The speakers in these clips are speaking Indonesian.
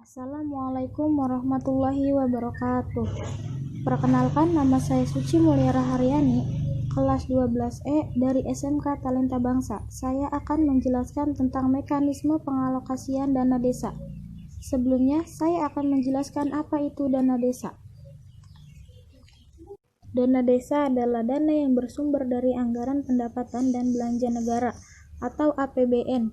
Assalamualaikum warahmatullahi wabarakatuh. Perkenalkan, nama saya Suci Mulyara Haryani, kelas 12E dari SMK Talenta Bangsa. Saya akan menjelaskan tentang mekanisme pengalokasian dana desa. Sebelumnya, saya akan menjelaskan apa itu dana desa. Dana desa adalah dana yang bersumber dari anggaran pendapatan dan belanja negara atau APBN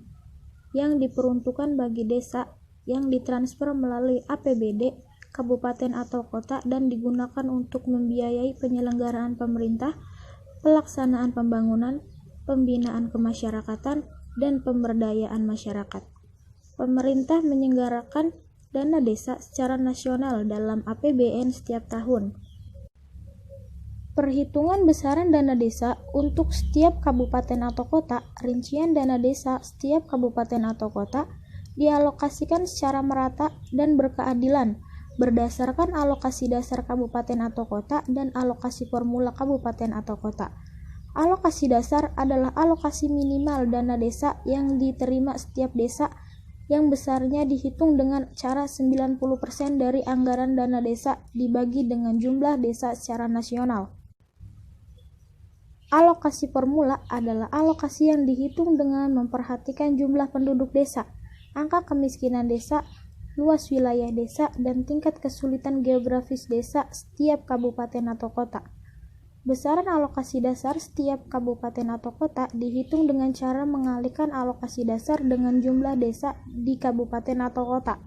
yang diperuntukkan bagi desa yang ditransfer melalui APBD, kabupaten atau kota dan digunakan untuk membiayai penyelenggaraan pemerintah, pelaksanaan pembangunan, pembinaan kemasyarakatan, dan pemberdayaan masyarakat. Pemerintah menyelenggarakan dana desa secara nasional dalam APBN setiap tahun. Perhitungan besaran dana desa untuk setiap kabupaten atau kota. Rincian dana desa setiap kabupaten atau kota dialokasikan secara merata dan berkeadilan berdasarkan alokasi dasar kabupaten atau kota dan alokasi formula kabupaten atau kota. Alokasi dasar adalah alokasi minimal dana desa yang diterima setiap desa yang besarnya dihitung dengan cara 90% dari anggaran dana desa dibagi dengan jumlah desa secara nasional. Alokasi formula adalah alokasi yang dihitung dengan memperhatikan jumlah penduduk desa, angka kemiskinan desa, luas wilayah desa, dan tingkat kesulitan geografis desa setiap kabupaten atau kota. Besaran alokasi dasar setiap kabupaten atau kota dihitung dengan cara mengalihkan alokasi dasar dengan jumlah desa di kabupaten atau kota.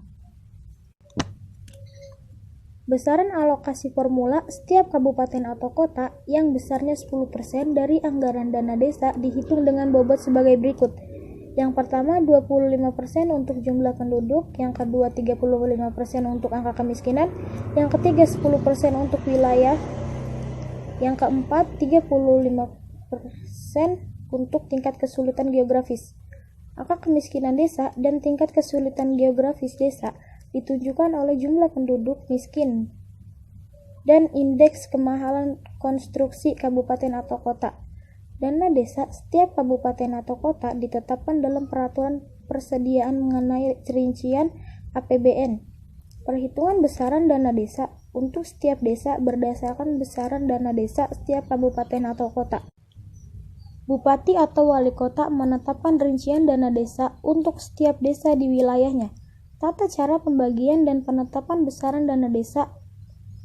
Besaran alokasi formula setiap kabupaten atau kota yang besarnya 10% dari anggaran dana desa dihitung dengan bobot sebagai berikut. Yang pertama 25% untuk jumlah penduduk, yang kedua 35% untuk angka kemiskinan, yang ketiga 10% untuk wilayah, yang keempat 35% untuk tingkat kesulitan geografis. Angka kemiskinan desa dan tingkat kesulitan geografis desa ditunjukkan oleh jumlah penduduk miskin dan indeks kemahalan konstruksi kabupaten atau kota. Dana desa setiap kabupaten atau kota ditetapkan dalam peraturan persediaan mengenai rincian APBN. Perhitungan besaran dana desa untuk setiap desa berdasarkan besaran dana desa setiap kabupaten atau kota. Bupati atau wali kota menetapkan rincian dana desa untuk setiap desa di wilayahnya. Tata cara pembagian dan penetapan besaran dana desa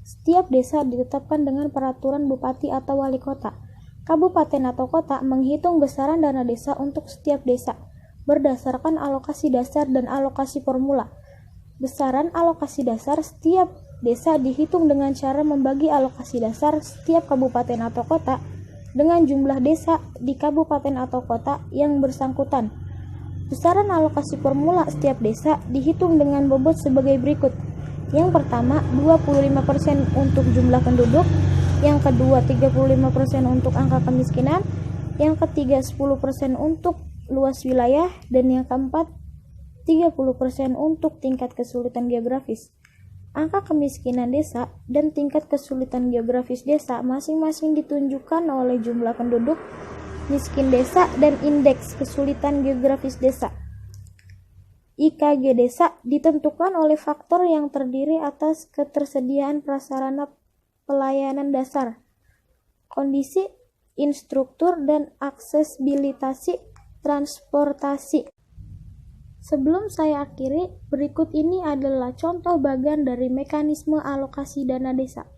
setiap desa ditetapkan dengan peraturan bupati atau wali kota. Kabupaten atau kota menghitung besaran dana desa untuk setiap desa berdasarkan alokasi dasar dan alokasi formula. Besaran alokasi dasar setiap desa dihitung dengan cara membagi alokasi dasar setiap kabupaten atau kota dengan jumlah desa di kabupaten atau kota yang bersangkutan. Besaran alokasi formula setiap desa dihitung dengan bobot sebagai berikut. Yang pertama 25% untuk jumlah penduduk, yang kedua 35% untuk angka kemiskinan, yang ketiga 10% untuk luas wilayah, dan yang keempat 30% untuk tingkat kesulitan geografis. Angka kemiskinan desa dan tingkat kesulitan geografis desa masing-masing ditunjukkan oleh jumlah penduduk miskin desa dan indeks kesulitan geografis desa. IKG desa ditentukan oleh faktor yang terdiri atas ketersediaan prasarana pelayanan dasar, kondisi infrastruktur, dan aksesibilitas transportasi. Sebelum saya akhiri, berikut ini adalah contoh bagian dari mekanisme alokasi dana desa.